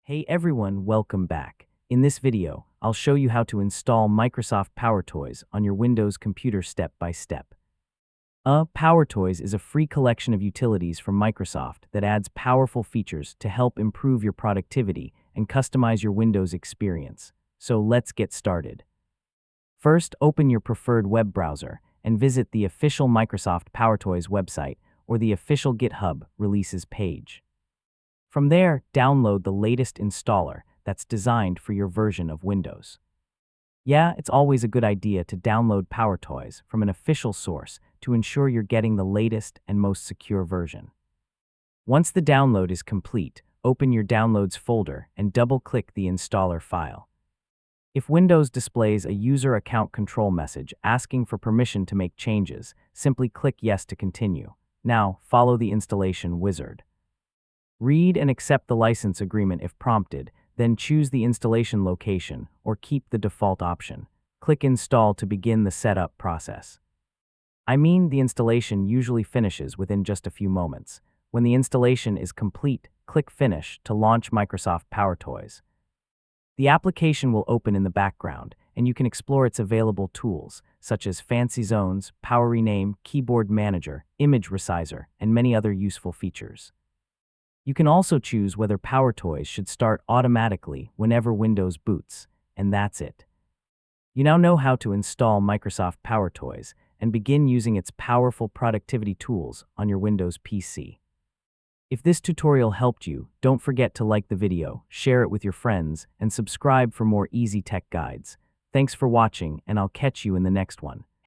Hey everyone, welcome back. In this video, I'll show you how to install Microsoft PowerToys on your Windows computer step by step. PowerToys is a free collection of utilities from Microsoft that adds powerful features to help improve your productivity and customize your Windows experience. So let's get started. First, open your preferred web browser and visit the official Microsoft PowerToys website or the official GitHub releases page. From there, download the latest installer that's designed for your version of Windows. Yeah, it's always a good idea to download PowerToys from an official source to ensure you're getting the latest and most secure version. Once the download is complete, open your Downloads folder and double-click the installer file. If Windows displays a user account control message asking for permission to make changes, simply click Yes to continue. Now, follow the installation wizard. Read and accept the license agreement if prompted, then choose the installation location or keep the default option. Click Install to begin the setup process. The installation usually finishes within just a few moments. When the installation is complete, click Finish to launch Microsoft PowerToys. The application will open in the background, and you can explore its available tools, such as Fancy Zones, Power Rename, Keyboard Manager, Image Resizer, and many other useful features. You can also choose whether PowerToys should start automatically whenever Windows boots, and that's it. You now know how to install Microsoft PowerToys and begin using its powerful productivity tools on your Windows PC. If this tutorial helped you, don't forget to like the video, share it with your friends, and subscribe for more easy tech guides. Thanks for watching, and I'll catch you in the next one.